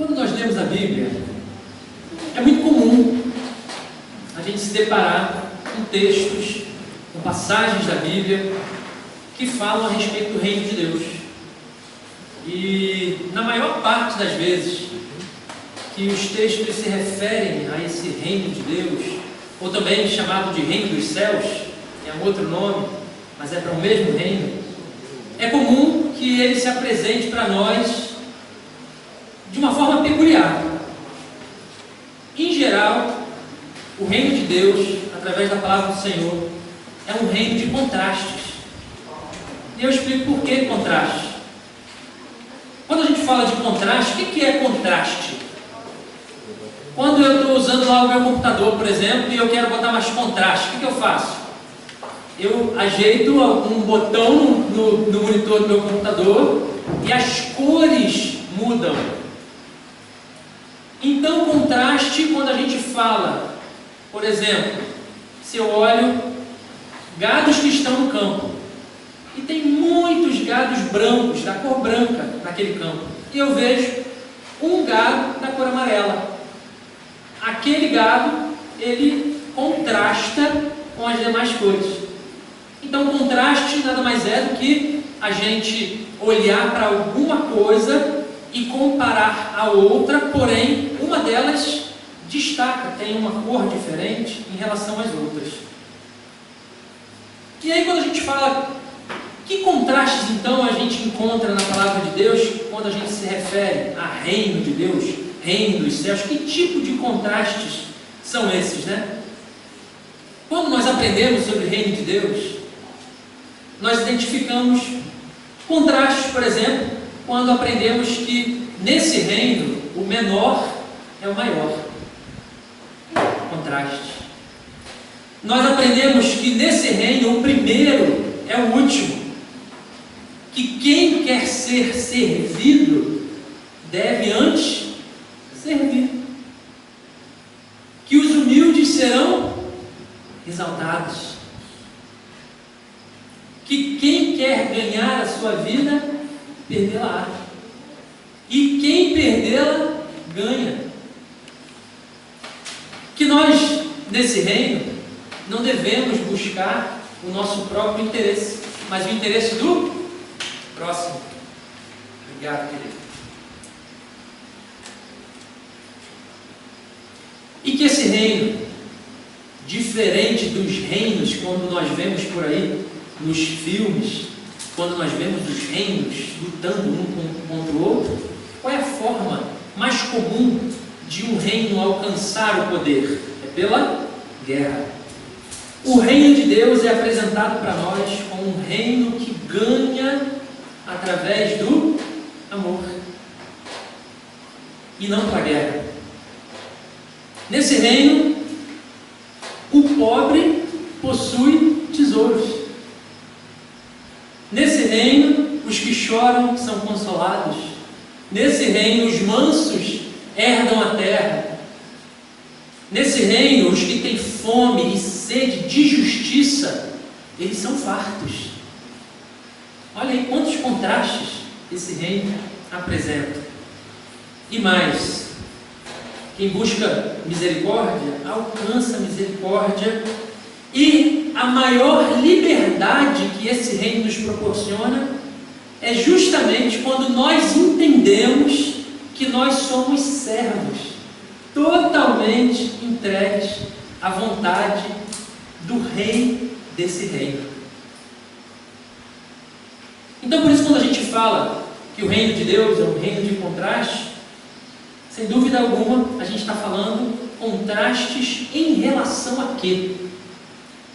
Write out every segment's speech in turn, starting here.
Quando nós lemos a Bíblia, é muito comum a gente se deparar com textos, com passagens da Bíblia que falam a respeito do reino de Deus. E na maior parte das vezes que os textos se referem a esse reino de Deus, ou também chamado de reino dos céus, é um outro nome, mas é para o mesmo reino, é comum que ele se apresente para nós de uma forma peculiar. Em geral, o reino de Deus, através da palavra do Senhor, é um reino de contrastes. E eu explico por que contraste. Quando a gente fala de contraste, o que é contraste? Quando eu estou usando lá o meu computador, por exemplo, e eu quero botar mais contraste, o que eu faço? Eu ajeito um botão no monitor do meu computador e as cores mudam. Então, contraste, quando a gente fala, por exemplo, se eu olho gados que estão no campo, e tem muitos gados brancos, da cor branca, naquele campo, e eu vejo um gado da cor amarela. Aquele gado, ele contrasta com as demais cores. Então, contraste nada mais é do que a gente olhar para alguma coisa e comparar a outra, porém, uma delas destaca, tem uma cor diferente em relação às outras. E aí, quando a gente fala, que contrastes então a gente encontra na palavra de Deus, quando a gente se refere a reino de Deus, reino dos céus, que tipo de contrastes são esses, né? Quando nós aprendemos sobre o reino de Deus, nós identificamos contrastes, por exemplo, quando aprendemos que nesse reino o menor é o maior. Contraste. Nós aprendemos que nesse reino o primeiro é o último. Que quem quer ser servido deve antes servir. Que os humildes serão exaltados. Que quem quer ganhar a sua vida, perdê-la. E quem perdê-la, ganha. Que nós, nesse reino, não devemos buscar o nosso próprio interesse, mas o interesse do próximo. Obrigado, querido. E que esse reino, diferente dos reinos quando nós vemos por aí nos filmes, quando nós vemos os reinos lutando um contra o outro, qual é a forma mais comum de um reino alcançar o poder? É pela guerra. O reino de Deus é apresentado para nós como um reino que ganha através do amor e não pela guerra. Nesse reino, o pobre possui tesouros. Nesse reino, os que choram são consolados. Nesse reino, os mansos herdam a terra. Nesse reino, os que têm fome e sede de justiça, eles são fartos. Olha aí quantos contrastes esse reino apresenta. E mais, quem busca misericórdia, alcança misericórdia. E a maior liberdade que esse reino nos proporciona é justamente quando nós entendemos que nós somos servos, totalmente entregues à vontade do rei desse reino. Então, por isso, quando a gente fala que o reino de Deus é um reino de contraste, sem dúvida alguma, a gente está falando contrastes em relação a quê?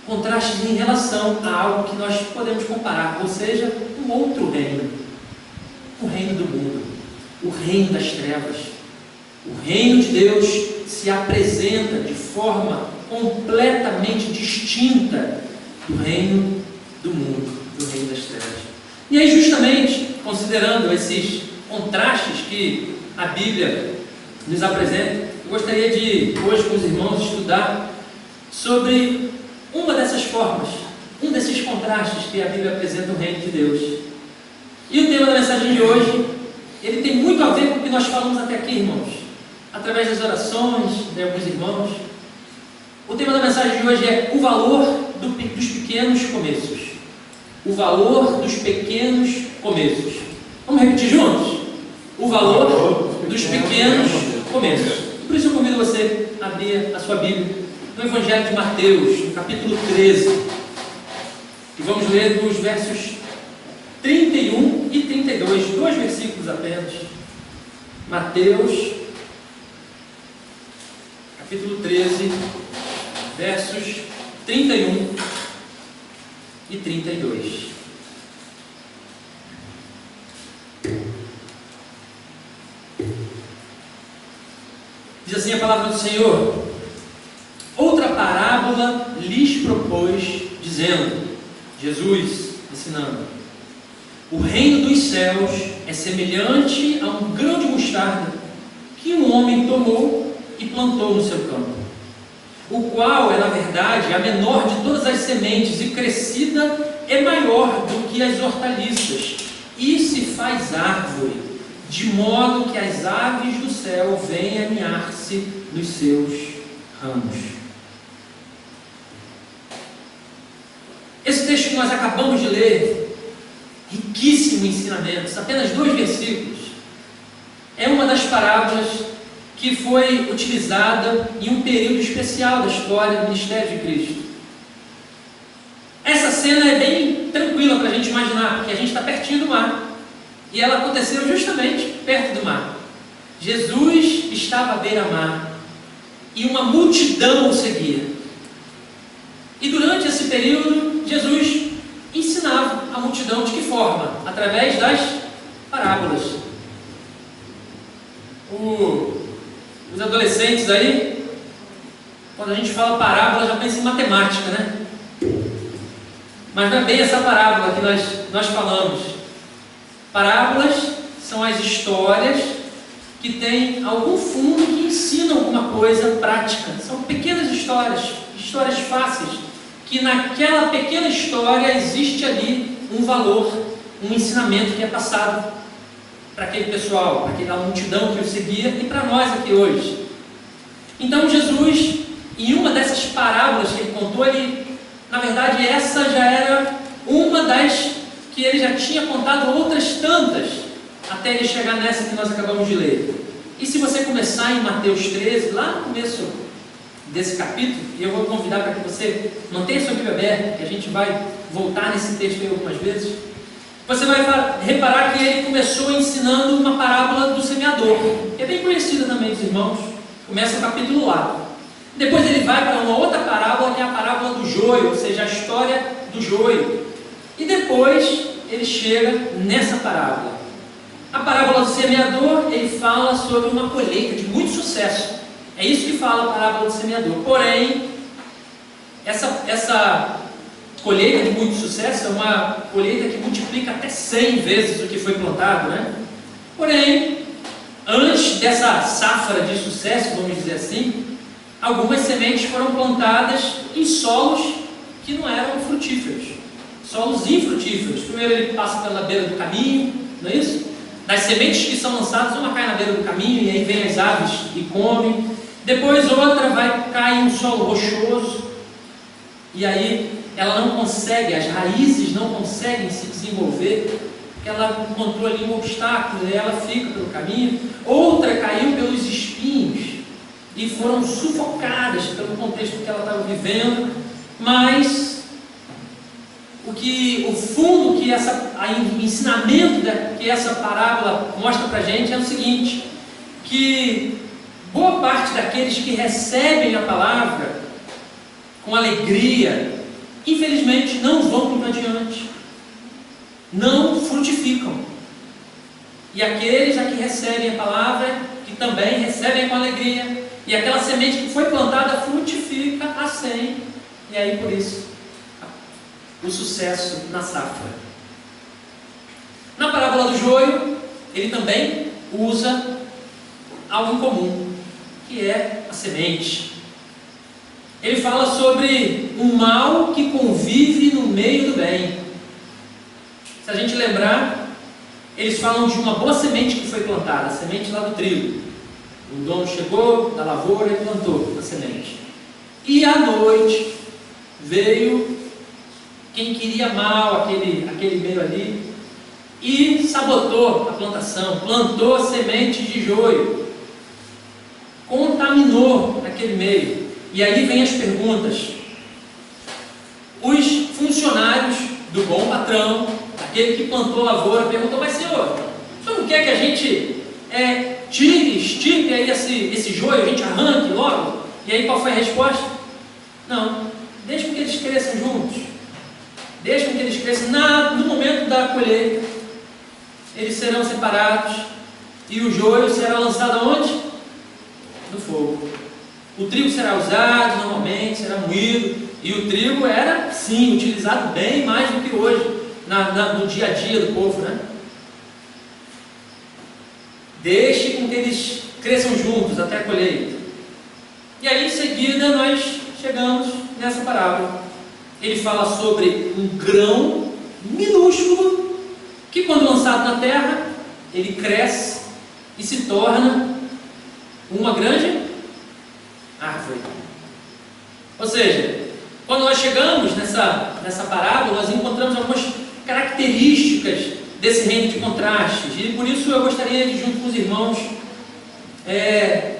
Contrastes em relação a algo que nós podemos comparar, ou seja, um outro reino, o reino do mundo, o reino das trevas. O reino de Deus se apresenta de forma completamente distinta do reino do mundo, do reino das trevas. E aí, justamente, considerando esses contrastes que a Bíblia nos apresenta, eu gostaria de, hoje com os irmãos, estudar sobre uma dessas formas, um desses contrastes que a Bíblia apresenta no reino de Deus. E o tema da mensagem de hoje, ele tem muito a ver com o que nós falamos até aqui, irmãos, através das orações de alguns irmãos. O tema da mensagem de hoje é o valor dos pequenos começos. O valor dos pequenos começos. Vamos repetir juntos? O valor dos pequenos começos. Por isso eu convido você a abrir a sua Bíblia no Evangelho de Mateus, no capítulo 13. E vamos ler dos versos 31 e 32, 2 versículos apenas. Mateus, capítulo 13, versos 31 e 32. Diz assim a palavra do Senhor: outra parábola lhes propôs, dizendo, Jesus ensinando: o reino dos céus é semelhante a um grão de mostarda que um homem tomou e plantou no seu campo, o qual é, na verdade, a menor de todas as sementes, e crescida é maior do que as hortaliças, e se faz árvore, de modo que as aves do céu vêm aninhar-se nos seus ramos. Esse texto que nós acabamos de ler, riquíssimo em ensinamentos, apenas 2 versículos, é uma das parábolas que foi utilizada em um período especial da história do ministério de Cristo. Essa cena é bem tranquila para a gente imaginar, porque a gente está pertinho do mar, e ela aconteceu justamente perto do mar. Jesus estava à beira-mar, e uma multidão o seguia. E durante esse período, Jesus ensinava a multidão de que forma? Através das parábolas. Os adolescentes aí, quando a gente fala parábola, já pensa em matemática, né? Mas não é bem essa parábola que nós falamos. Parábolas são as histórias que têm algum fundo, que ensinam alguma coisa prática. São pequenas histórias fáceis, que naquela pequena história existe ali um valor, um ensinamento que é passado para aquele pessoal, para aquela multidão que o seguia, e para nós aqui hoje. Então Jesus, em uma dessas parábolas que ele contou, na verdade essa já era uma das que ele já tinha contado outras tantas, até ele chegar nessa que nós acabamos de ler. E se você começar em Mateus 13, lá no começo desse capítulo, e eu vou convidar para que você mantenha sua Bíblia aberta, que a gente vai voltar nesse texto aí algumas vezes, você vai reparar que ele começou ensinando uma parábola do semeador, que é bem conhecida também dos irmãos. Começa o capítulo lá. Depois ele vai para uma outra parábola, que é a parábola do joio, ou seja, a história do joio. E depois ele chega nessa parábola. A parábola do semeador, ele fala sobre uma colheita de muito sucesso. É isso que fala a parábola do semeador. Porém, essa colheita de muito sucesso é uma colheita que multiplica até 100 vezes o que foi plantado, né? Porém, antes dessa safra de sucesso, vamos dizer assim, algumas sementes foram plantadas em solos que não eram frutíferos, solos infrutíferos. Primeiro ele passa pela beira do caminho, não é isso? Das sementes que são lançadas, uma cai na beira do caminho e aí vem as aves e comem. Depois outra vai cair em um solo rochoso, e aí ela não consegue, as raízes não conseguem se desenvolver, porque ela encontrou ali um obstáculo e ela fica pelo caminho. Outra caiu pelos espinhos e foram sufocadas pelo contexto que ela estava vivendo. Mas o fundo que o ensinamento que essa parábola mostra para a gente é o seguinte: que boa parte daqueles que recebem a palavra com alegria, infelizmente não vão muito adiante, não frutificam. E aqueles a que recebem a palavra, que também recebem com alegria, e aquela semente que foi plantada frutifica a 100, e aí por isso o sucesso na safra. Na parábola do joio, ele também usa algo comum, que é a semente. Ele fala sobre um mal que convive no meio do bem. Se a gente lembrar, eles falam de uma boa semente que foi plantada, a semente lá do trigo. O dono chegou da lavoura e plantou a semente. E à noite veio quem queria mal aquele meio ali e sabotou a plantação, plantou a semente de joio, contaminou aquele meio. E aí vem as perguntas. Os funcionários do bom patrão, aquele que plantou a lavoura, perguntou: mas senhor, o senhor não quer que a gente extirpe aí esse joio, a gente arranque logo? E aí qual foi a resposta? Não, deixa que eles cresçam juntos, deixa que eles cresçam. No momento da colheita, eles serão separados e o joio será lançado aonde? No fogo. O trigo será usado normalmente, será moído, e o trigo era, sim, utilizado bem mais do que hoje, no dia a dia do povo, né? Deixe com que eles cresçam juntos até a colheita. E aí, em seguida, nós chegamos nessa parábola. Ele fala sobre um grão minúsculo, que quando lançado na terra, ele cresce e se torna uma grande árvore. Ou seja, quando nós chegamos nessa parábola, nós encontramos algumas características desse reino de contrastes, e por isso eu gostaria de, junto com os irmãos,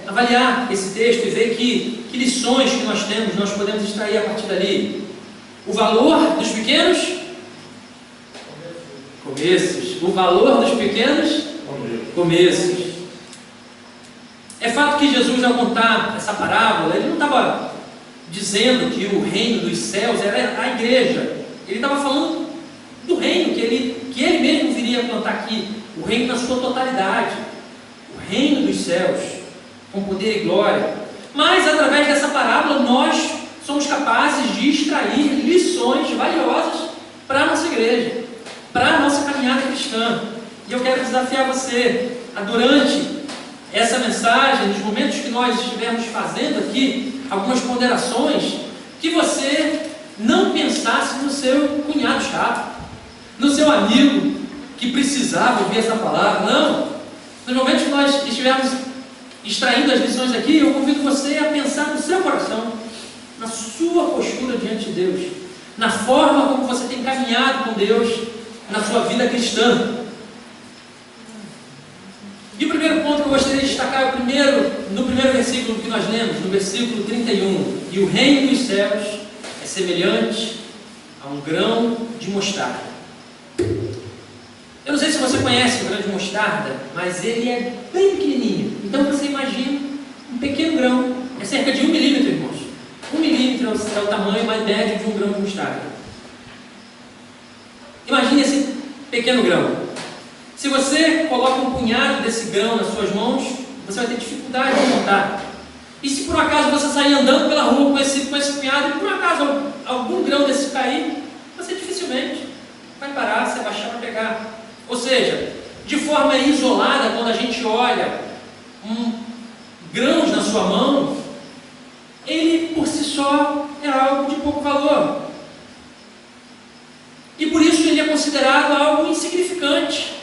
avaliar esse texto e ver que lições que nós podemos extrair a partir dali. O valor dos pequenos começos. O valor dos pequenos começos. É fato que Jesus, ao contar essa parábola, ele não estava dizendo que o reino dos céus era a igreja. Ele estava falando do reino que ele mesmo viria plantar aqui, o reino na sua totalidade, o reino dos céus, com poder e glória. Mas através dessa parábola nós somos capazes de extrair lições valiosas para a nossa igreja, para a nossa caminhada cristã. E eu quero desafiar você a, durante essa mensagem, nos momentos que nós estivermos fazendo aqui algumas ponderações, que você não pensasse no seu cunhado chato, no seu amigo que precisava ouvir essa palavra. Não. Nos momentos que nós estivermos extraindo as lições aqui, eu convido você a pensar no seu coração, na sua postura diante de Deus, na forma como você tem caminhado com Deus na sua vida cristã. E o primeiro ponto que eu gostaria de destacar é no primeiro versículo que nós lemos, no versículo 31. E o reino dos céus é semelhante a um grão de mostarda. Eu não sei se você conhece o grão de mostarda, mas ele é bem pequenininho. Então você imagina um pequeno grão, é cerca de 1 milímetro, irmãos. 1 milímetro é o tamanho mais médio de um grão de mostarda. Imagine esse pequeno grão. Se você coloca um punhado desse grão nas suas mãos, você vai ter dificuldade de contar. E se por acaso você sair andando pela rua com esse punhado, e por acaso algum grão desse cair, você dificilmente vai parar, se abaixar para pegar. Ou seja, de forma isolada, quando a gente olha grãos na sua mão, ele por si só é algo de pouco valor. E por isso ele é considerado algo insignificante.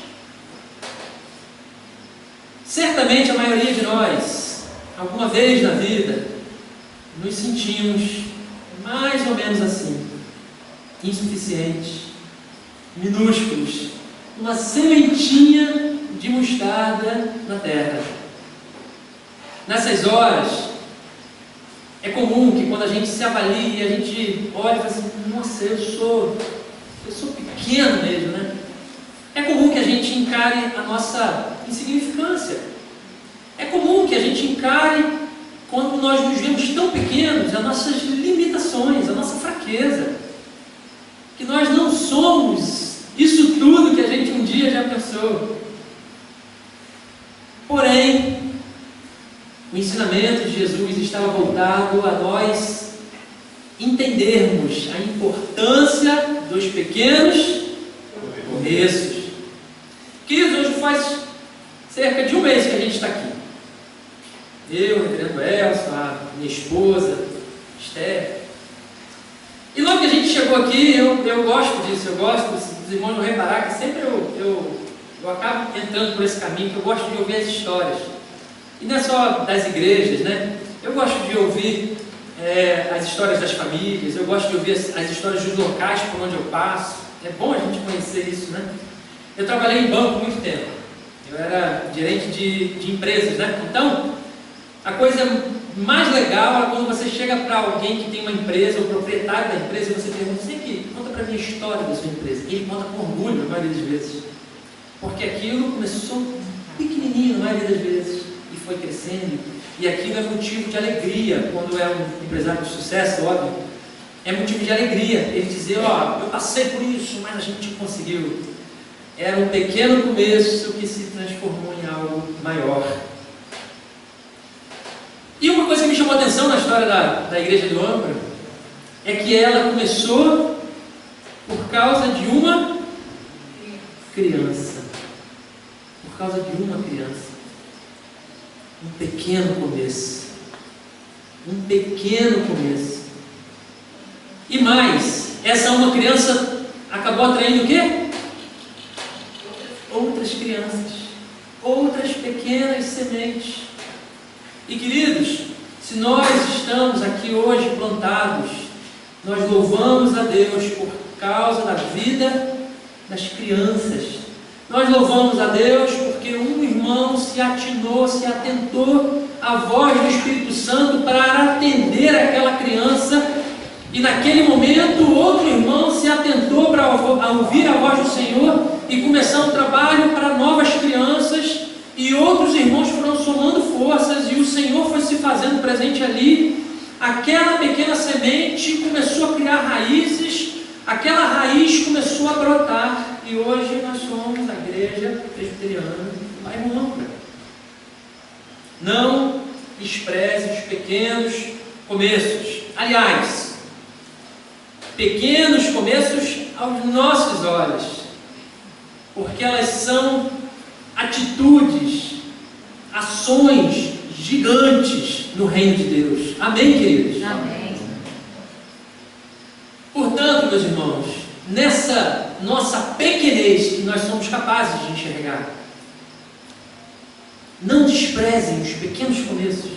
Certamente a maioria de nós, alguma vez na vida, nos sentimos mais ou menos assim, insuficientes, minúsculos, uma sementinha de mostarda na terra. Nessas horas, é comum que quando a gente se avalie, a gente olha e fala assim: nossa, eu sou pequeno mesmo, né? É comum que a gente encare a nossa insignificância. É comum que a gente encare, quando nós nos vemos tão pequenos, as nossas limitações, a nossa fraqueza. Que nós não somos isso tudo que a gente um dia já pensou. Porém, o ensinamento de Jesus estava voltado a nós entendermos a importância dos pequenos começos. Queridos, hoje faz cerca de um mês que a gente está aqui. Eu, o reverendo Elson, a minha esposa, Esther. E logo que a gente chegou aqui, eu gosto disso, eu gosto dos irmãos não reparar que sempre eu eu acabo entrando por esse caminho que eu gosto de ouvir as histórias. E não é só das igrejas, né? Eu gosto de ouvir as histórias das famílias, eu gosto de ouvir as histórias dos locais por onde eu passo. É bom a gente conhecer isso, né? Eu trabalhei em banco muito tempo. Eu era gerente de empresas, né? Então, a coisa mais legal é quando você chega para alguém que tem uma empresa, o proprietário da empresa, e você pergunta: "Você aqui, conta para mim a história da sua empresa." Ele conta com orgulho, na maioria das vezes. Porque aquilo começou pequenininho, na maioria das vezes, e foi crescendo. E aquilo é motivo de alegria, quando é um empresário de sucesso, óbvio. É motivo de alegria ele dizer: "Ó, eu passei por isso, mas a gente conseguiu." Era um pequeno começo que se transformou em algo maior. E uma coisa que me chamou a atenção na história da igreja do Âncora é que ela começou por causa de uma criança. Por causa de uma criança. Um pequeno começo. Um pequeno começo. E mais, essa uma criança acabou atraindo o quê? Outras crianças. Outras pequenas sementes. E queridos, se nós estamos aqui hoje plantados, nós louvamos a Deus por causa da vida das crianças. Nós louvamos a Deus porque um irmão se atentou à voz do Espírito Santo para atender aquela criança, e naquele momento outro irmão se atentou para ouvir a voz do Senhor e começar um trabalho para novas crianças, e outros irmãos foram somando forças, e o Senhor foi se fazendo presente ali. Aquela pequena semente começou a criar raízes, aquela raiz começou a brotar, e hoje nós somos a igreja presbiteriana do bairro Âncora. Não despreze os pequenos começos. Aliás, pequenos começos aos nossos olhos, porque elas são atitudes, ações gigantes no reino de Deus. Amém, queridos? Amém. Portanto, meus irmãos, nessa nossa pequenez que nós somos capazes de enxergar, não desprezem os pequenos começos,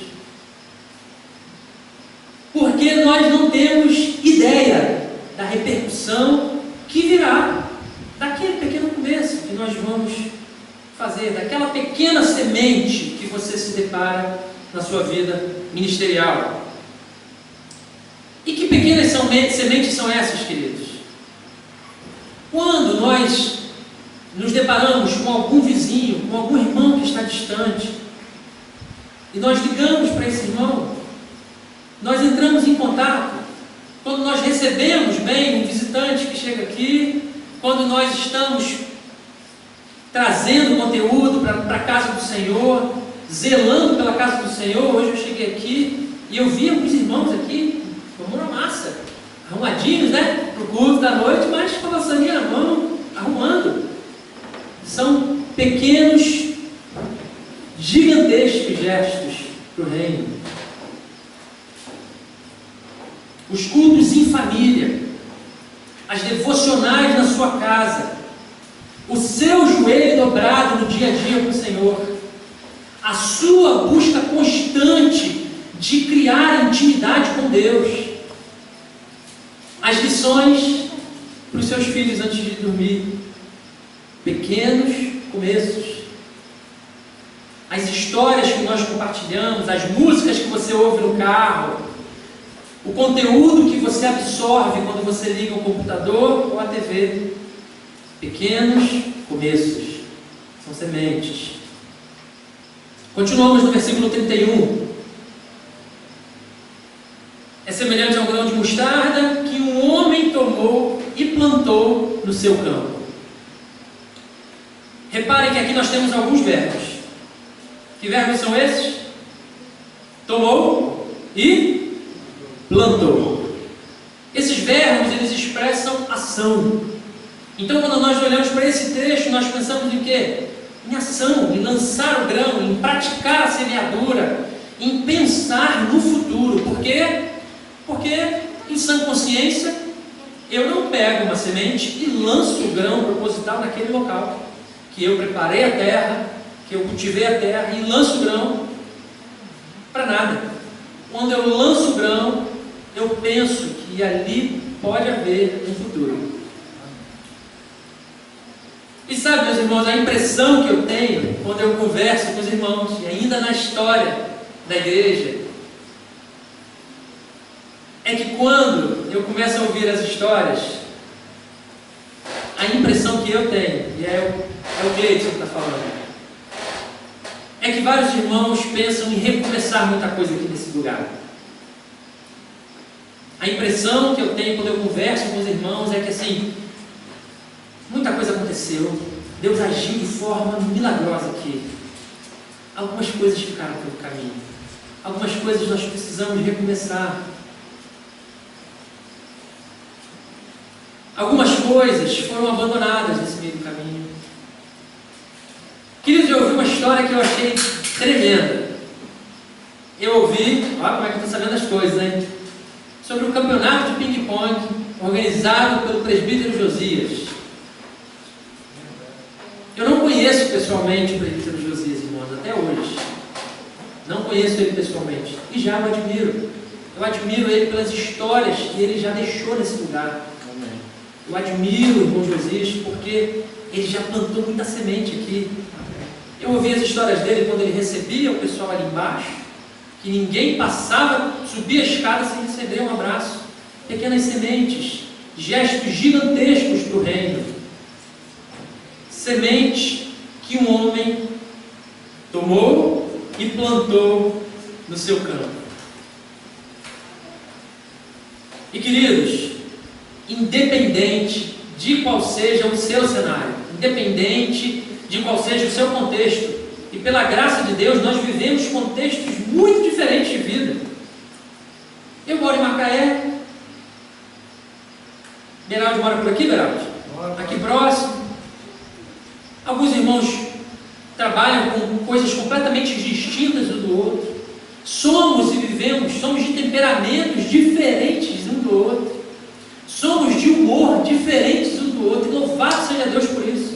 porque nós não temos ideia da repercussão que virá daquele pequeno começo que nós vamos fazer, daquela pequena semente que você se depara na sua vida ministerial. E que pequenas sementes são essas, queridos? Quando nós nos deparamos com algum vizinho, com algum irmão que está distante, e nós ligamos para esse irmão, nós entramos em contato, quando nós recebemos bem um visitante que chega aqui, quando nós estamos trazendo conteúdo para a casa do Senhor, zelando pela casa do Senhor. Hoje eu cheguei aqui e eu vi alguns irmãos aqui, com a mão na massa, arrumadinhos, né, para o culto da noite, mas com a vassoura na mão, arrumando. São pequenos, gigantescos gestos para o reino. Os cultos em família, as devocionais na sua casa, o seu joelho dobrado no dia a dia com o Senhor, a sua busca constante de criar intimidade com Deus, as lições para os seus filhos antes de dormir, pequenos começos, as histórias que nós compartilhamos, as músicas que você ouve no carro, o conteúdo que você absorve quando você liga o computador ou a TV. Pequenos começos, são sementes. Continuamos no versículo 31. É semelhante a um grão de mostarda que um homem tomou e plantou no seu campo. Reparem que aqui nós temos alguns verbos. Que verbos são esses? Tomou e plantou. Esses verbos, eles expressam ação. Então, quando nós olhamos para esse texto, nós pensamos em quê? Em ação, em lançar o grão, em praticar a semeadura, em pensar no futuro. Por quê? Porque, em sã consciência, eu não pego uma semente e lanço o grão proposital naquele local. que eu preparei a terra, que eu cultivei a terra e lanço o grão para nada. Quando eu lanço o grão, eu penso que ali pode haver um futuro. E sabe, meus irmãos, a impressão que eu tenho quando eu converso com os irmãos, e ainda na história da igreja, é que quando eu começo a ouvir as histórias, a impressão que eu tenho, e é o Gleidson que está falando, é que vários irmãos pensam em recomeçar muita coisa aqui nesse lugar. A impressão que eu tenho quando eu converso com os irmãos é que assim, muita coisa aconteceu, Deus agiu de forma milagrosa aqui. Algumas coisas ficaram pelo caminho, algumas coisas nós precisamos recomeçar. Algumas coisas foram abandonadas nesse meio do caminho. Queridos, eu ouvi uma história que eu achei tremenda. Eu ouvi, olha como é que eu estou sabendo as coisas, né? Sobre um campeonato de ping-pong organizado pelo presbítero Josias. Eu não conheço pessoalmente o presbítero Josias, irmãos, até hoje. Não conheço ele pessoalmente. E já o admiro. Eu admiro ele pelas histórias que ele já deixou nesse lugar. Eu admiro o irmão Josias porque ele já plantou muita semente aqui. Eu ouvi as histórias dele quando ele recebia o pessoal ali embaixo, que ninguém passava, subia a escada sem receber um abraço. Pequenas sementes, gestos gigantescos para o reino. Sementes que um homem tomou e plantou no seu campo. E queridos, independente de qual seja o seu cenário, independente de qual seja o seu contexto, e pela graça de Deus nós vivemos contextos muito diferentes de vida. Eu moro em Macaé, Beraldo mora por aqui, Beraldo? Aqui próximo. Alguns irmãos trabalham com coisas completamente distintas um do outro. Somos e vivemos, somos de temperamentos diferentes um do outro. Somos de humor diferentes um do outro. E louvado seja Deus por isso.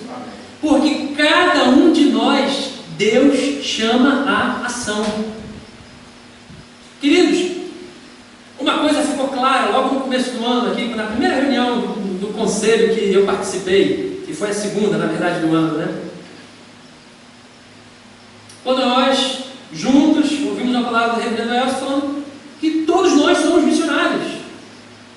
Porque cada um de nós, Deus chama à ação. Queridos, uma coisa ficou clara logo no começo do ano aqui, na primeira reunião do conselho que eu participei, que foi a segunda, na verdade, do ano, né? Quando nós, juntos, ouvimos a palavra do reverendo Elcio falando que todos nós somos missionários.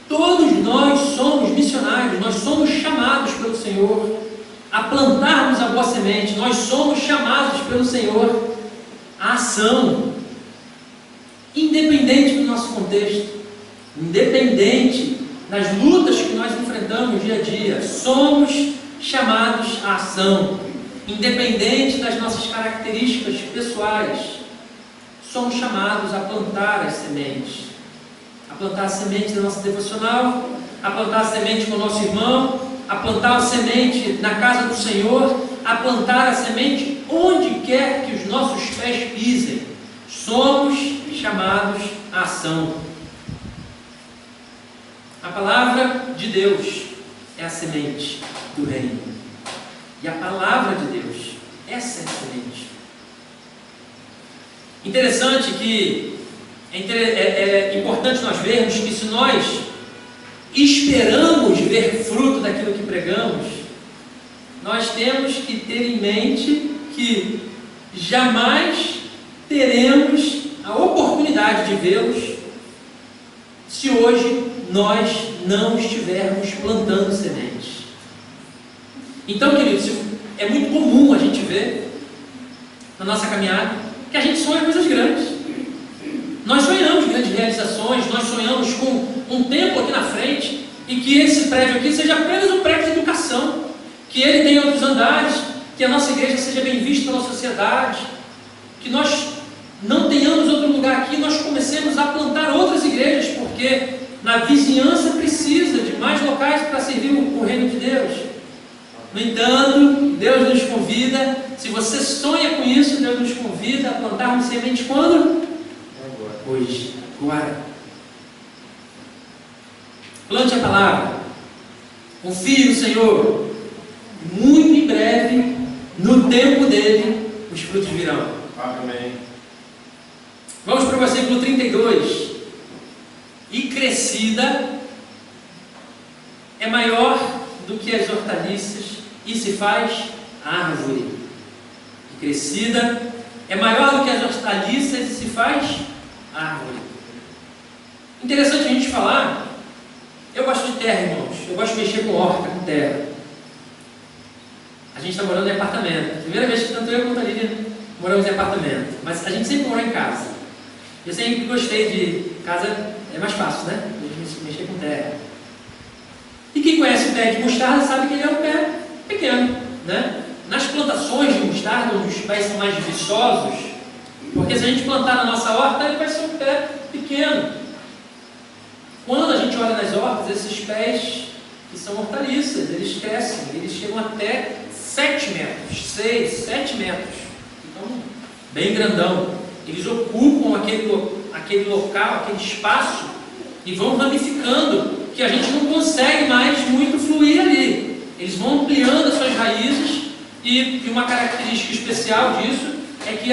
Todos nós somos missionários, nós somos chamados pelo Senhor a plantarmos a boa semente, nós somos chamados pelo Senhor à ação, independente do nosso contexto, independente das lutas que nós enfrentamos dia a dia, somos chamados à ação, independente das nossas características pessoais, somos chamados a plantar as sementes. A plantar a semente da nossa devocional, a plantar a semente com o nosso irmão, a plantar a semente na casa do Senhor, a plantar a semente onde quer que os nossos pés pisem. Somos chamados à ação. A palavra de Deus é a semente do reino. E a palavra de Deus, essa é a semente. Interessante que é importante nós vermos que se nós esperamos ver fruto daquilo que pregamos, nós temos que ter em mente que jamais teremos a oportunidade de vê-los se hoje nós não estivermos plantando sementes. Então, queridos, é muito comum a gente ver na nossa caminhada que a gente sonha coisas grandes. Nós sonhamos grandes realizações, nós sonhamos com um tempo aqui na frente e que esse prédio aqui seja apenas um prédio de educação, que ele tenha outros andares, que a nossa igreja seja bem vista pela sociedade, que nós não tenhamos outro lugar aqui, nós comecemos a plantar outras igrejas, porque na vizinhança precisa de mais locais para servir o reino de Deus. No entanto, Deus nos convida, se você sonha com isso, Deus nos convida a plantarmos semente quando? Hoje, agora. Plante a palavra, confie no Senhor. Muito em breve no tempo dele os frutos virão. Amém. Vamos para o versículo 32. E crescida é maior do que as hortaliças e se faz árvore. E crescida é maior do que as hortaliças e se faz árvore. Interessante a gente falar. Eu gosto de terra, irmãos. Eu gosto de mexer com horta, com terra. A gente está morando em apartamento. Primeira vez que tanto eu quanto a Lídia moramos em apartamento. Mas a gente sempre morou em casa. Eu sempre gostei de casa, é mais fácil, né? Mexer com terra. E quem conhece o pé de mostarda sabe que ele é um pé pequeno, né? Nas plantações de mostarda, onde os pés são mais viçosos, porque se a gente plantar na nossa horta, ele vai ser um pé pequeno. Quando a gente olha nas hortas, esses pés que são hortaliças, eles crescem, eles chegam até 7 metros, 6, 7 metros. Então, bem grandão. Eles ocupam aquele local, aquele espaço e vão ramificando, que a gente não consegue mais muito fluir ali. Eles vão ampliando as suas raízes e uma característica especial disso é que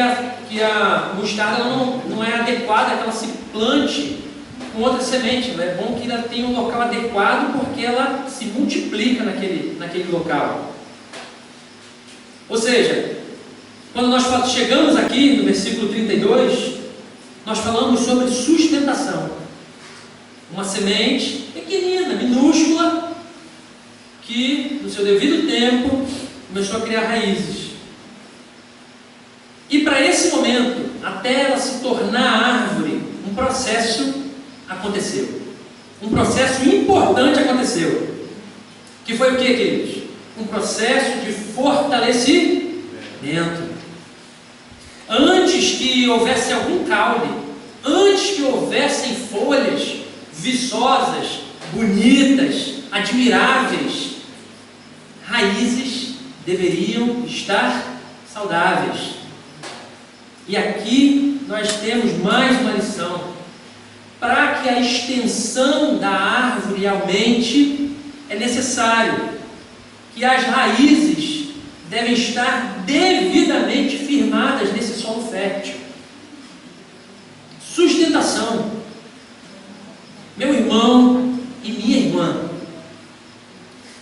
a mostarda não é adequada que ela se plante com outra semente. É bom que ela tenha um local adequado porque ela se multiplica naquele local. Ou seja, quando nós chegamos aqui no versículo 32, nós falamos sobre sustentação. Uma semente pequenina, minúscula, que no seu devido tempo começou a criar raízes. E para esse momento, até ela se tornar árvore, um processo aconteceu. Um processo importante aconteceu. Que foi o que, queridos? Um processo de fortalecimento. Antes que houvesse algum caule, antes que houvessem folhas viçosas, bonitas, admiráveis, raízes deveriam estar saudáveis. E aqui nós temos mais uma lição. Para que a extensão da árvore aumente, é necessário que as raízes devem estar devidamente firmadas nesse solo fértil. Sustentação. Meu irmão e minha irmã,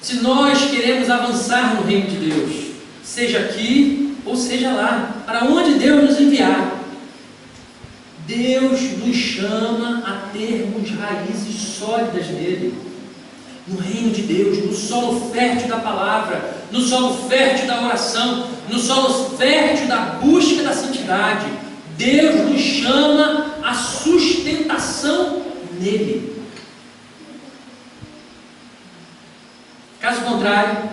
se nós queremos avançar no reino de Deus, seja aqui ou seja lá, para onde Deus nos enviar, Deus nos chama a termos raízes sólidas nele, no reino de Deus, no solo fértil da palavra, no solo fértil da oração, no solo fértil da busca da santidade. Deus nos chama a sustentação nele. Caso contrário,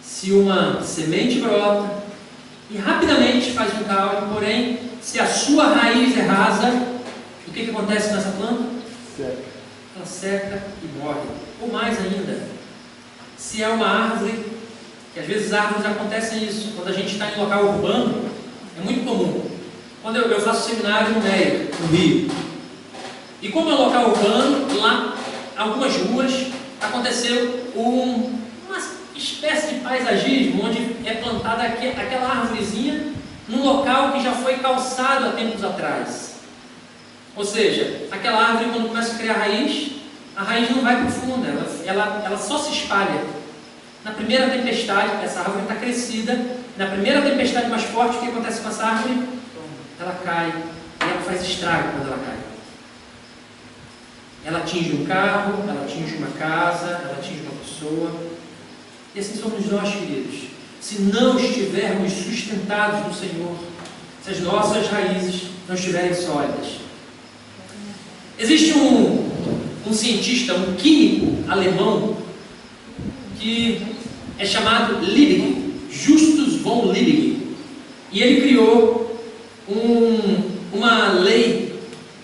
se uma semente brota e rapidamente faz um caule, porém, se a sua raiz é rasa, o que acontece nessa planta? Seca. Ela seca e morre. Ou mais ainda, se é uma árvore, que às vezes árvores acontecem isso, quando a gente está em local urbano, é muito comum. Quando eu faço seminário no Meia, no Rio, e como é um local urbano, lá, algumas ruas, aconteceu uma espécie de paisagismo, onde é plantada aquela árvorezinha num local que já foi calçado há tempos atrás. Ou seja, aquela árvore, quando começa a criar raiz, a raiz não vai para o fundo, ela só se espalha. Na primeira tempestade, essa árvore está crescida, na primeira tempestade mais forte, o que acontece com essa árvore? Ela cai, e ela faz estrago quando ela cai. Ela atinge um carro, ela atinge uma casa, ela atinge uma pessoa. E assim somos nós, queridos. Se não estivermos sustentados no Senhor, se as nossas raízes não estiverem sólidas. Existe um cientista, um químico alemão, que é chamado Liebig, Justus von Liebig. E ele criou uma lei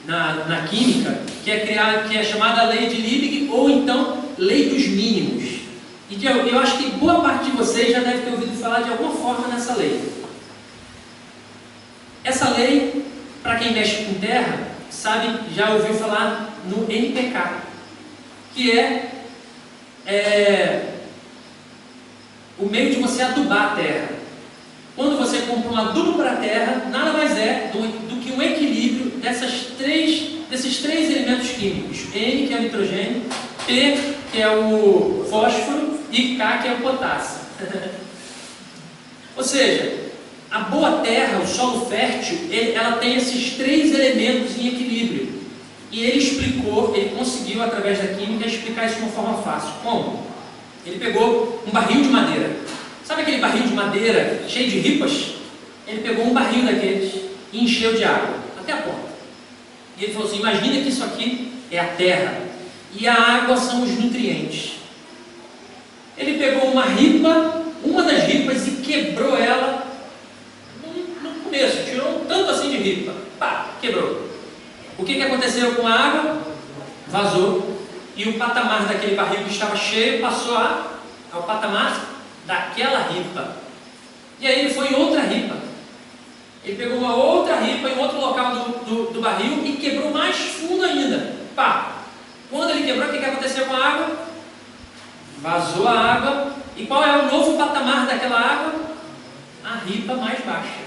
na química, que é chamada lei de Liebig, ou então lei dos mínimos. E eu acho que boa parte de vocês já deve ter ouvido falar de alguma forma nessa lei. Essa lei, para quem mexe com terra, sabe, já ouviu falar no NPK, que é o meio de você adubar a terra. Quando você compra um adubo para a terra, nada mais é do que um equilíbrio desses três elementos químicos. N, que é o nitrogênio, P, que é o fósforo, e K, que é o potássio. Ou seja, a boa terra, o solo fértil, ela tem esses três elementos em equilíbrio. E ele conseguiu, através da química, explicar isso de uma forma fácil. Como? Ele pegou um barril de madeira. Sabe aquele barril de madeira cheio de ripas? Ele pegou um barril daqueles e encheu de água, até a ponta. E ele falou assim, imagina que isso aqui é a terra e a água são os nutrientes. Ele pegou uma das ripas e quebrou ela no começo, tirou um tanto assim de ripa, pá, quebrou. O que aconteceu com a água? Vazou. E o patamar daquele barril que estava cheio passou ao patamar daquela ripa. E aí ele foi em outra ripa. Ele pegou uma outra ripa em outro local do barril e quebrou mais fundo ainda. Pá! Quando ele quebrou, o que aconteceu com a água? Vazou a água. E qual é o novo patamar daquela água? A ripa mais baixa.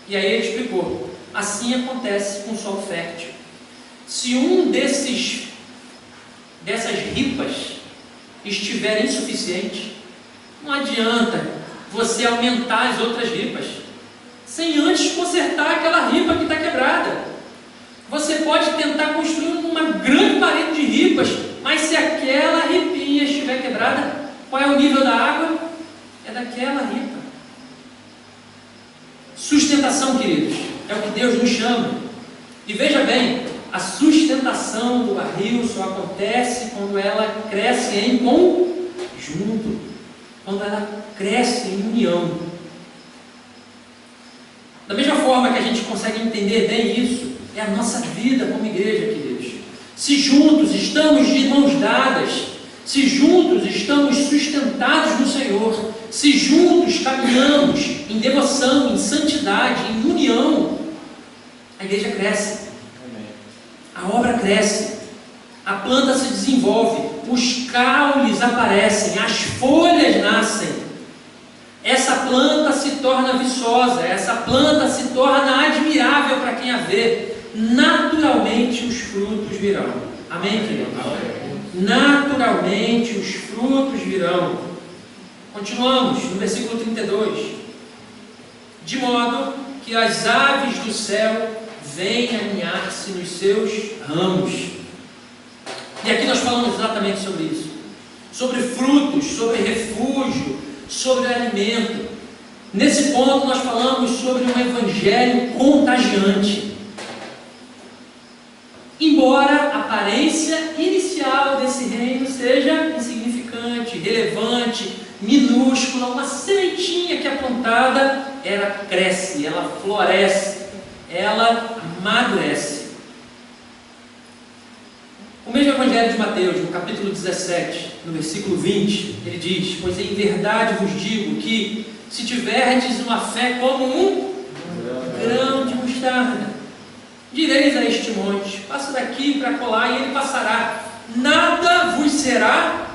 E aí ele explicou. Assim acontece com o solo fértil. Se um dessas ripas estiver insuficiente, não adianta você aumentar as outras ripas, sem antes consertar aquela ripa que está quebrada. Você pode tentar construir uma grande parede de ripas, mas se aquela ripinha estiver quebrada, qual é o nível da água? É daquela ripa. Sustentação, queridos, é o que Deus nos chama. E veja bem, a sustentação do barril só acontece quando ela cresce em conjunto, quando ela cresce em união. Da mesma forma que a gente consegue entender bem isso, é a nossa vida como igreja, queridos. Se juntos estamos de mãos dadas, se juntos estamos sustentados no Senhor, se juntos caminhamos em devoção, em santidade, em união, a igreja cresce. A obra cresce, a planta se desenvolve, os caules aparecem, as folhas nascem. Essa planta se torna viçosa, essa planta se torna admirável para quem a vê. Naturalmente os frutos virão. Amém, queridos? Naturalmente os frutos virão. Continuamos no versículo 32. De modo que as aves do céu vem aninhar-se nos seus ramos. E aqui nós falamos exatamente sobre isso. Sobre frutos, sobre refúgio, sobre alimento. Nesse ponto nós falamos sobre um evangelho contagiante. Embora a aparência inicial desse reino seja insignificante, relevante, minúscula, uma sementinha que é plantada, ela cresce, ela floresce, ela amadurece. O mesmo Evangelho de Mateus, no capítulo 17, no versículo 20, ele diz: pois em verdade vos digo que, se tiverdes uma fé como um grão de mostarda, direis a este monte: passa daqui para colar, e ele passará, nada vos será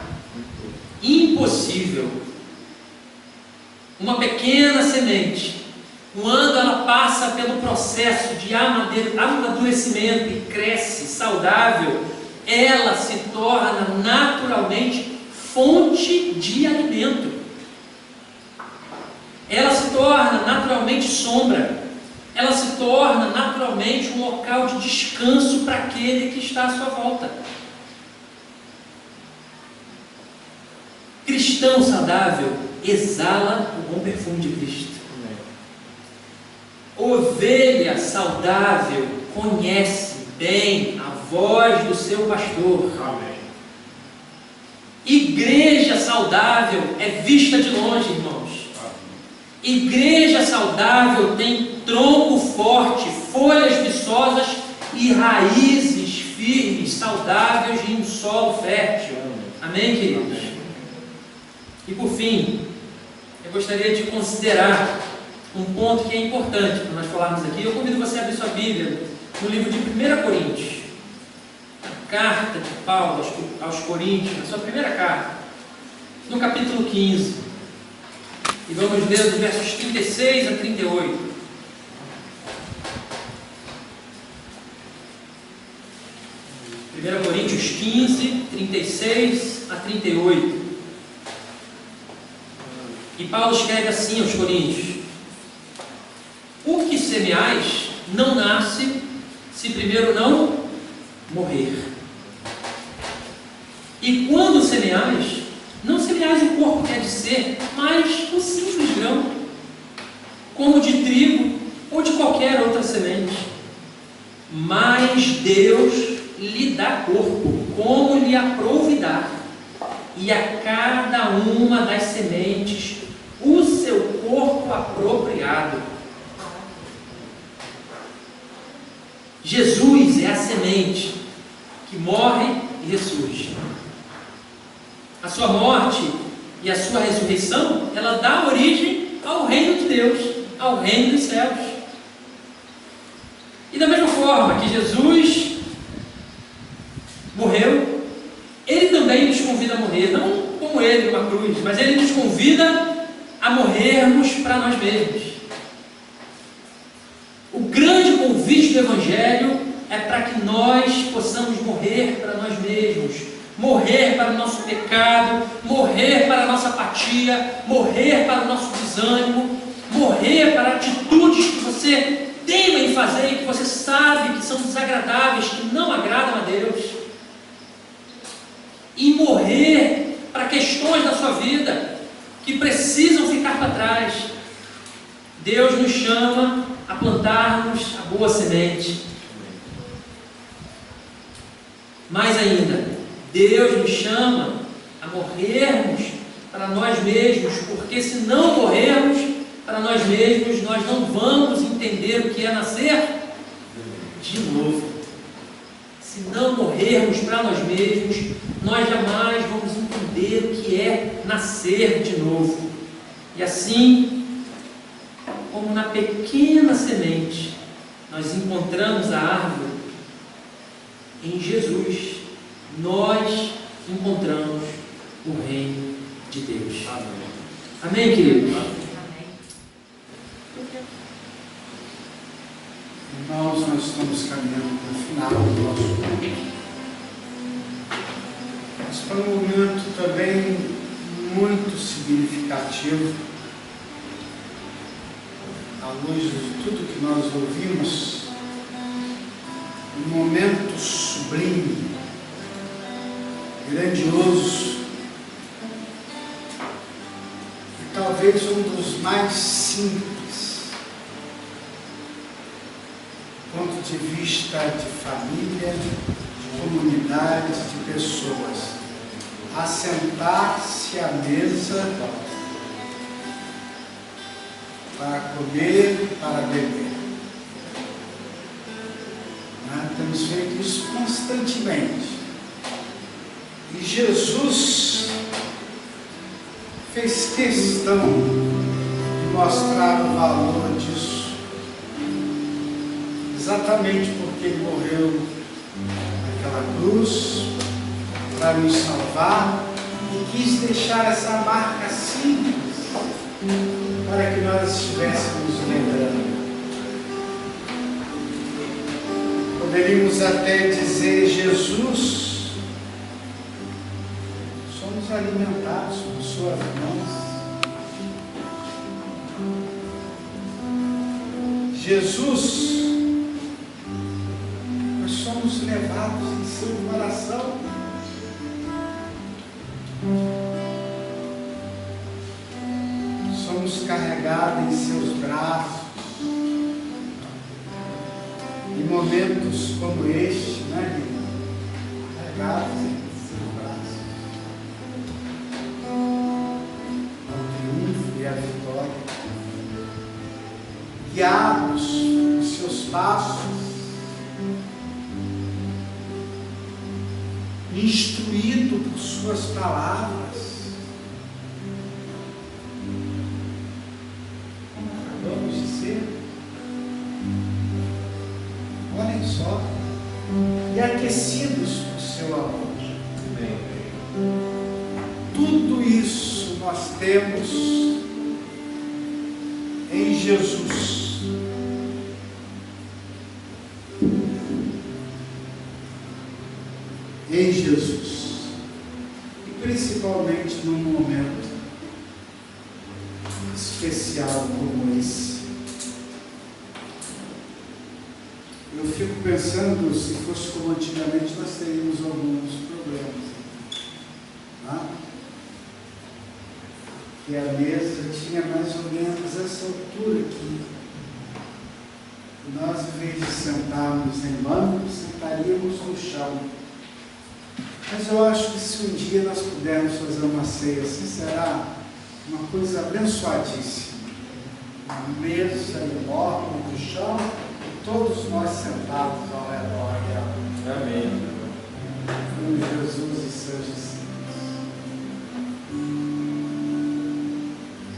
impossível. Uma pequena semente, quando ela passa pelo processo de amadurecimento e cresce saudável, ela se torna naturalmente fonte de alimento. Ela se torna naturalmente sombra. Ela se torna naturalmente um local de descanso para aquele que está à sua volta. Cristão saudável exala o bom perfume de Cristo. Ovelha saudável conhece bem a voz do seu pastor. Amém. Igreja saudável é vista de longe, irmãos. Amém. Igreja saudável tem tronco forte, folhas viçosas e raízes firmes, saudáveis em um solo fértil. Amém, queridos? Amém. E por fim, eu gostaria de considerar um ponto que é importante para nós falarmos aqui. Eu convido você a abrir sua Bíblia no livro de 1 Coríntios, a carta de Paulo aos Coríntios, a sua primeira carta, no capítulo 15. E vamos ler os versos 36 a 38. Primeira Coríntios 15, 36 a 38. E Paulo escreve assim aos Coríntios: o que semeais não nasce se primeiro não morrer. E quando semeais, não semeais o corpo que é de ser, mas o simples grão, como de trigo ou de qualquer outra semente. Mas Deus lhe dá corpo, como lhe aprouve dar, e a cada uma das sementes o seu corpo apropriado. Jesus é a semente que morre e ressurge. A sua morte e a sua ressurreição, ela dá origem ao reino de Deus, ao reino dos céus. E da mesma forma que Jesus morreu, Ele também nos convida a morrer, não como Ele numa cruz, mas Ele nos convida a morrermos para nós mesmos. O grande convite do Evangelho é para que nós possamos morrer para nós mesmos, morrer para o nosso pecado, morrer para a nossa apatia, morrer para o nosso desânimo, morrer para atitudes que você teima em fazer e que você sabe que são desagradáveis, que não agradam a Deus, e morrer para questões da sua vida que precisam ficar para trás. Deus nos chama a plantarmos a boa semente. Mais ainda, Deus nos chama a morrermos para nós mesmos, porque se não morrermos para nós mesmos, nós não vamos entender o que é nascer de novo. Se não morrermos para nós mesmos, nós jamais vamos entender o que é nascer de novo. E assim, como na pequena semente, nós encontramos a árvore, em Jesus, nós encontramos o reino de Deus. Amém, amém, queridos? Amém. Irmãos, nós estamos caminhando para o final do nosso culto. Mas foi um momento também muito significativo, à luz de tudo que nós ouvimos, um momento sublime, grandioso, e talvez um dos mais simples, do ponto de vista de família, de comunidade, de pessoas, assentar-se à mesa para comer, para beber. Temos feito isso constantemente. E Jesus fez questão de mostrar o valor disso, exatamente porque Ele morreu naquela cruz para nos salvar e quis deixar essa marca simples para que nós estivéssemos lembrando. Poderíamos até dizer: Jesus, somos alimentados por suas mãos. Jesus, nós somos levados em seu coração. Somos carregados em seus braços. Em momentos como este, né, carregados em seus braços, ao triunfo e à vitória, guiados por seus passos, instruído por suas palavras, como acabamos de ser. Olhem só, e aquecidos por seu amor. Tudo isso nós temos Jesus. Em Jesus. E principalmente num momento especial como esse. Eu fico pensando, se fosse como antigamente, nós teríamos alguns problemas. Tá? E a mesa tinha mais ou menos essa altura aqui. Nós, em vez de sentarmos em bancos, sentaríamos no chão. Mas eu acho que se um dia nós pudermos fazer uma ceia assim, será uma coisa abençoadíssima. Uma mesa enorme no chão, e todos nós sentados ao redor dela. Amém. Com Jesus e seus discípulos.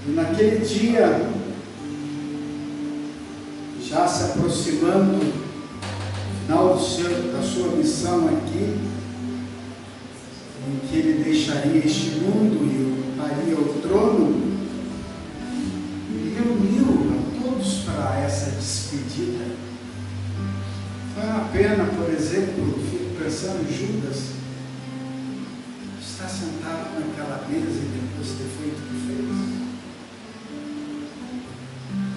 E naquele dia, já se aproximando do final da sua missão aqui, em que ele deixaria este mundo e voltaria ao trono, ele reuniu a todos para essa despedida. Foi uma pena, por exemplo, fico pensando em Judas, estar sentado naquela mesa e depois ter feito o que fez.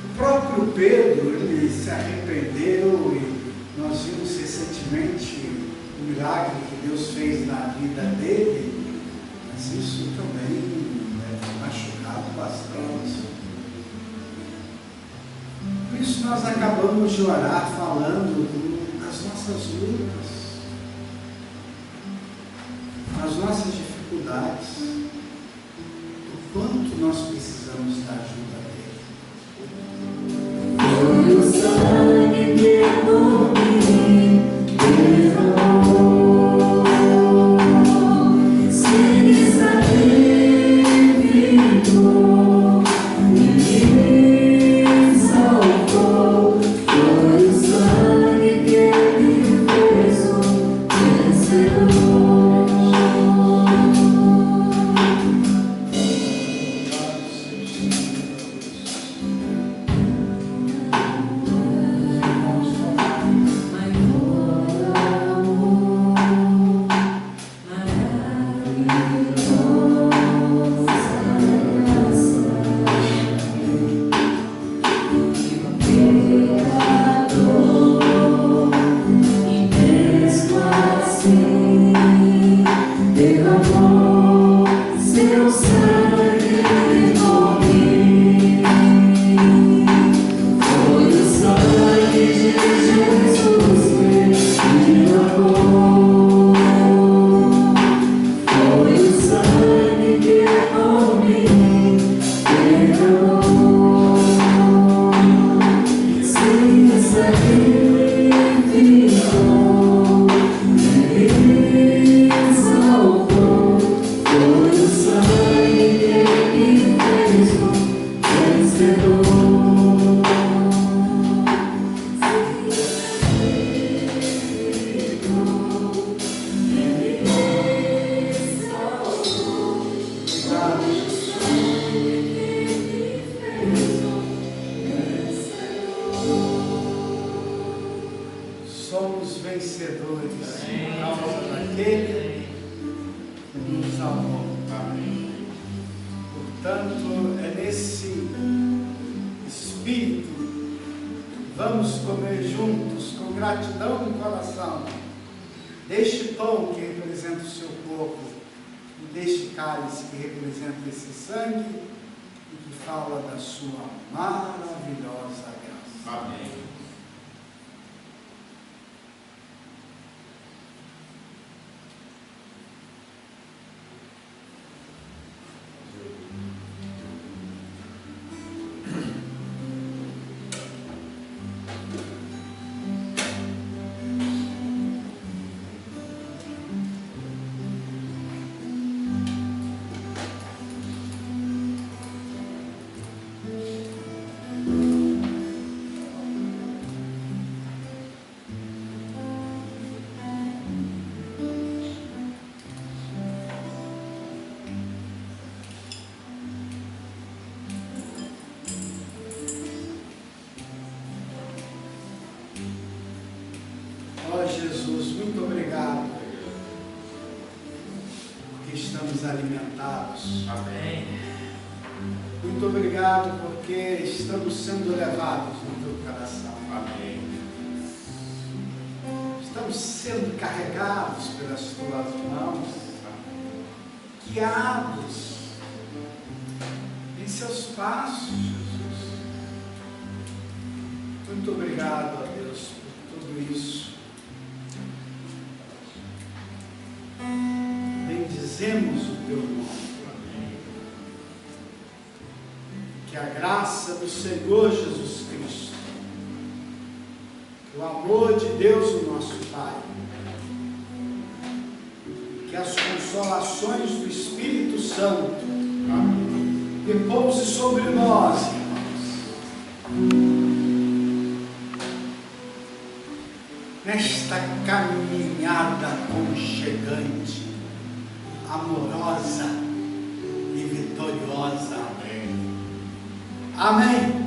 O próprio Pedro, ele se arrependeu e nós vimos recentemente o milagre que Deus fez na vida dele, mas isso também deve machucado bastante. Por isso nós acabamos de orar falando das nossas lutas, das nossas dificuldades, o quanto nós precisamos da ajuda dele. Foi o sangue que por mim derramou, se sacrificou e me salvou. Foi o sangue que me fez um vencedor. Derramou seu sangue por mim. Foi o sangue de Jesus que me lavou. Foi o sangue que por mim derramou. Se sacrificou. Somos vencedores por causa daquele que nos amou. Portanto, é nesse espírito, vamos comer juntos, com gratidão no coração, deste pão que representa o seu corpo, e deste cálice que representa esse sangue, e que fala da sua maravilhosa graça. Amém. porque estamos alimentados. Amém. Muito obrigado porque estamos sendo levados no teu coração. Amém. Estamos sendo carregados pelas tuas mãos, guiados em seus passos, Jesus. Muito obrigado, ó Deus, por tudo isso. Bendizemos o teu nome. Que a graça do Senhor Jesus Cristo, que o amor de Deus, o nosso Pai, que as consolações do Espírito Santo repouse sobre nós, irmãos, nesta caminhada aconchegante, amorosa e vitoriosa. Amém. Amém.